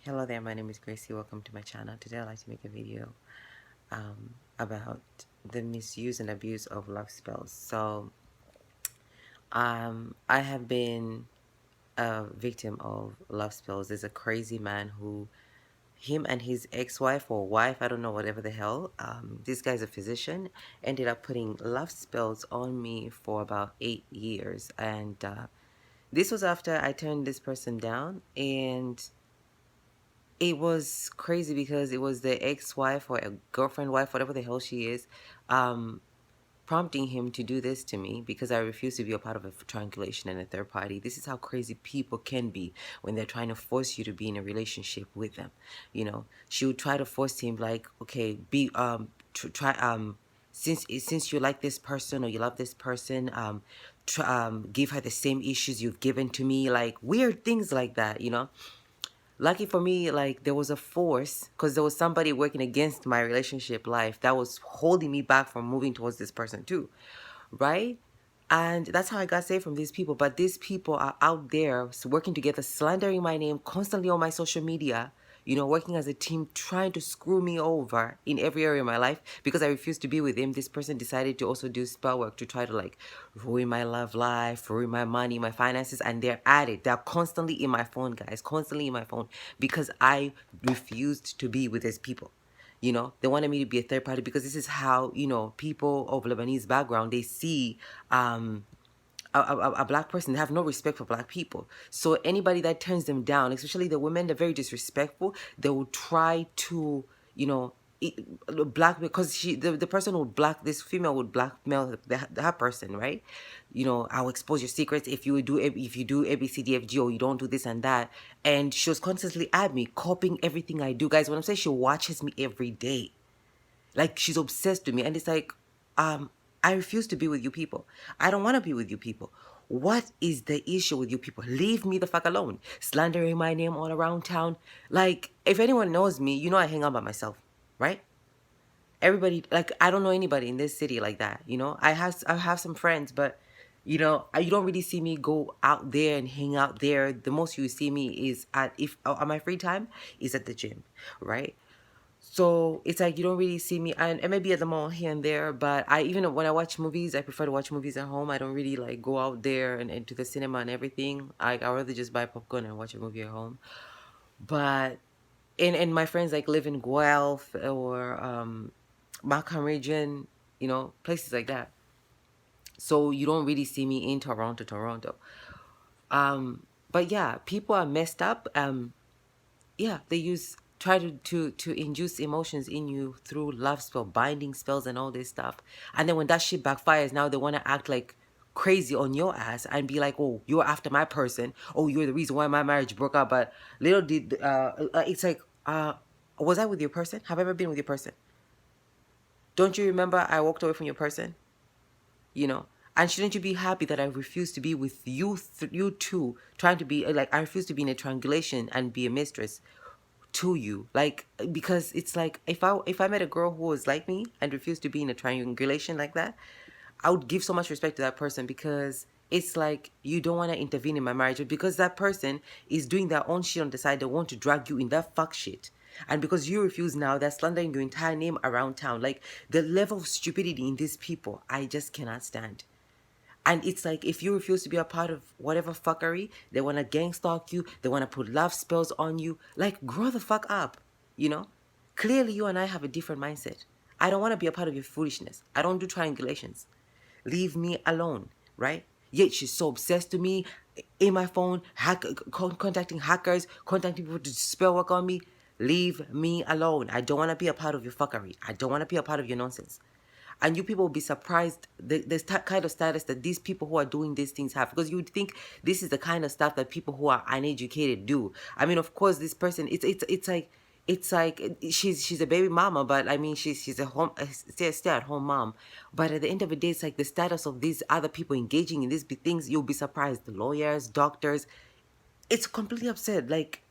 Hello there, my name is Gracie. Welcome to my channel. Today I'd like to make a video about the misuse and abuse of love spells. I have been a victim of love spells. There's a crazy man who, him and his ex-wife or wife, I don't know, whatever the hell, this guy's a physician, ended up putting love spells on me for about 8 years. And this was after I turned this person down, and it was crazy because it was the ex-wife or a girlfriend wife, whatever the hell she is, prompting him to do this to me because I refuse to be a part of a triangulation and a third party. This is how crazy people can be when they're trying to force you to be in a relationship with them. You know, she would try to force him, like, okay, be try since you like this person or you love this person, give her the same issues you've given to me, like weird things like that, you know. Lucky for me, like, there was a force, because there was somebody working against my relationship life that was holding me back from moving towards this person too, right? And that's how I got saved from these people. But these people are out there working together, slandering my name constantly on my social media, you know, working as a team, trying to screw me over in every area of my life because I refused to be with him. This person decided to also do spell work to try to, like, ruin my love life, ruin my money, my finances, and they're at it. They're constantly in my phone, guys, constantly in my phone because I refused to be with these people. You know, they wanted me to be a third party because this is how, you know, people of Lebanese background, they see a black person. They have no respect for black people. So anybody that turns them down, especially the women, they're very disrespectful. They will try to, you know, black, because the person would black, this female would blackmail that person, right? You know, I'll expose your secrets if you do ABCDFG, or you don't do this and that. And she was constantly at me, copying everything I do, guys. When I'm saying she watches me every day, like, she's obsessed with me. And it's like, I refuse to be with you people. I don't want to be with you people. What is the issue with you people? Leave me the fuck alone. Slandering my name all around town. Like, if anyone knows me, you know I hang out by myself, right? Everybody, like, I don't know anybody in this city like that, you know? I have some friends, but you know, you don't really see me go out there and hang out there. The most you see me is on my free time is at the gym, right? So it's like you don't really see me, and maybe at the mall here and there, but even when I watch movies, I prefer to watch movies at home. I don't really like go out there and to the cinema and everything. I'd rather just buy popcorn and watch a movie at home. But and my friends like live in Guelph or Markham region, you know, places like that. So you don't really see me in Toronto. But yeah, people are messed up. Yeah, they try to induce emotions in you through love spell, binding spells, and all this stuff. And then when that shit backfires, now they want to act like crazy on your ass and be like, oh, you're after my person, oh, you're the reason why my marriage broke up. But little did it's like, was I with your person? Have I ever been with your person? Don't you remember I walked away from your person? You know, and shouldn't you be happy that I refuse to be with you, you two, trying to be like, I refuse to be in a triangulation and be a mistress to you, like, because it's like, if I met a girl who was like me and refused to be in a triangulation like that, I would give so much respect to that person, because it's like, you don't want to intervene in my marriage, but because that person is doing their own shit on the side, they want to drag you in that fuck shit. And because you refuse now, they're slandering your entire name around town. Like, the level of stupidity in these people, I just cannot stand. And it's like, if you refuse to be a part of whatever fuckery, they want to gang stalk you, they want to put love spells on you. Like, grow the fuck up, you know? Clearly, you and I have a different mindset. I don't want to be a part of your foolishness. I don't do triangulations. Leave me alone, right? Yet she's so obsessed to me, in my phone, contacting hackers, contacting people to spell work on me. Leave me alone. I don't want to be a part of your fuckery. I don't want to be a part of your nonsense. And you people will be surprised the kind of status that these people who are doing these things have, because you would think this is the kind of stuff that people who are uneducated do. I mean, of course, this person, it's like she's a baby mama, but I mean, she's a stay at home mom. But at the end of the day, it's like the status of these other people engaging in these big things. You'll be surprised. The lawyers, doctors, it's completely upset. Like,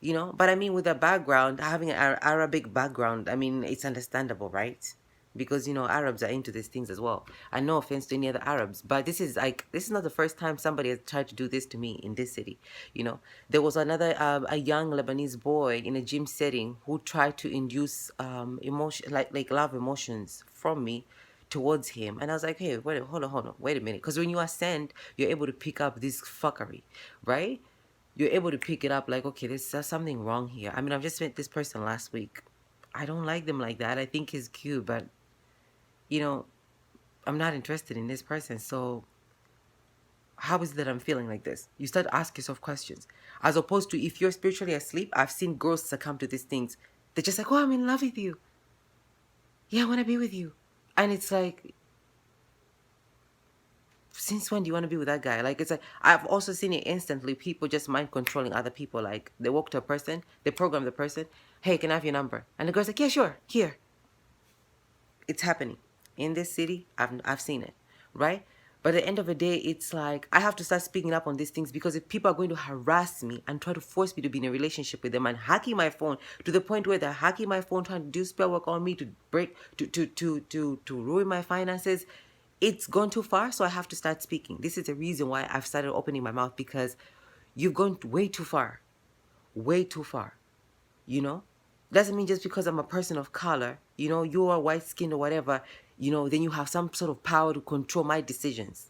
you know. But I mean, with a background, having an Arabic background, I mean, it's understandable, right? because Arabs are into these things as well. And no offense to any other Arabs, but this is not the first time somebody has tried to do this to me in this city. There was another a young Lebanese boy in a gym setting who tried to induce emotion, like love emotions from me towards him, and I was like, hey, wait, hold on, wait a minute, because when you ascend, you're able to pick up this fuckery, right? You're able to pick it up, like, okay, there's something wrong here. I mean, I've just met this person last week. I don't like them like that. I think he's cute, but I'm not interested in this person. So how is it that I'm feeling like this? You start to ask yourself questions. As opposed to, if you're spiritually asleep, I've seen girls succumb to these things. They're just like, oh, I'm in love with you. Yeah, I want to be with you. And it's like, since when do you want to be with that guy? Like, it's like, I've also seen it instantly. People just mind controlling other people. Like, they walk to a person, they program the person. Hey, can I have your number? And the girl's like, yeah, sure, here. It's happening in this city. I've seen it, right? But at the end of the day, it's like, I have to start speaking up on these things, because if people are going to harass me and try to force me to be in a relationship with them and hacking my phone to the point where they're hacking my phone, trying to do spell work on me to break, to ruin my finances, it's gone too far. So I have to start speaking. This is the reason why I've started opening my mouth, because you've gone way too far, way too far. Doesn't mean just because I'm a person of color, you are white skinned or whatever, then you have some sort of power to control my decisions.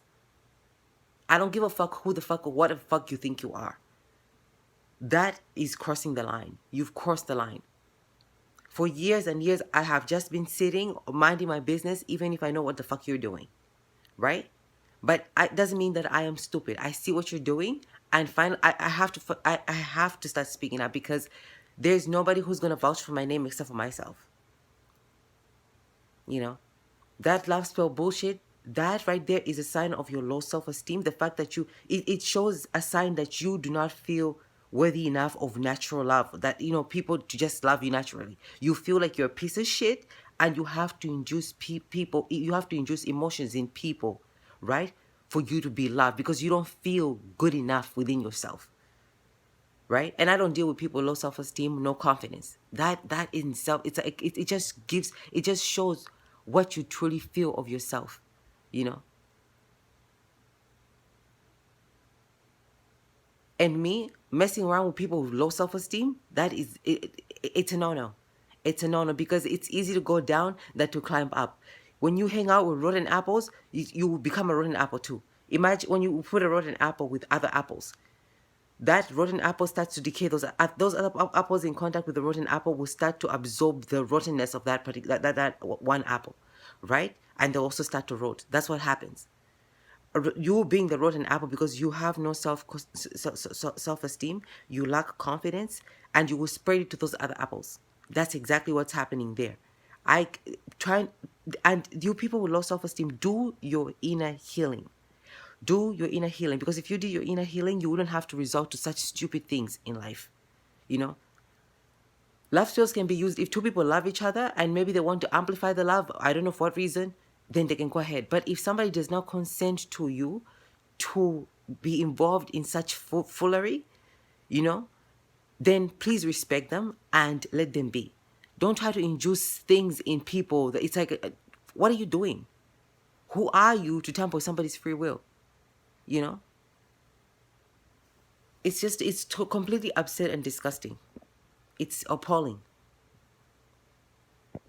I don't give a fuck who the fuck or what the fuck you think you are. That is crossing the line. You've crossed the line. For years and years, I have just been sitting, minding my business, even if I know what the fuck you're doing, right? But it doesn't mean that I am stupid. I see what you're doing, and finally, I have to start speaking up, because there's nobody who's gonna vouch for my name except for myself. That love spell bullshit, that right there is a sign of your low self-esteem. The fact that it shows a sign that you do not feel worthy enough of natural love, that people to just love you naturally. You feel like you're a piece of shit, and you have to induce people, you have to induce emotions in people, right, for you to be loved, because you don't feel good enough within yourself, right? And I don't deal with people with low self-esteem, no confidence. That in itself, it just shows what you truly feel of yourself, you know. And me messing around with people with low self-esteem, it's a no-no. It's a no-no, because it's easy to go down than to climb up. When you hang out with rotten apples, you will become a rotten apple too. Imagine when you put a rotten apple with other apples. That rotten apple starts to decay. Those other apples in contact with the rotten apple will start to absorb the rottenness of that particular that one apple, right? And they'll also start to rot. That's what happens. You being the rotten apple, because you have no self-esteem, you lack confidence, and you will spread it to those other apples. That's exactly what's happening there. I try and you people with low self-esteem, do your inner healing. Do your inner healing, because if you do your inner healing, you wouldn't have to resort to such stupid things in life. Love spells can be used if two people love each other and maybe they want to amplify the love, I don't know for what reason, then they can go ahead. But if somebody does not consent to you to be involved in such foolery, then please respect them and let them be. Don't try to induce things in people that it's like, what are you doing? Who are you to tamper with somebody's free will? It's completely upset and disgusting. It's appalling.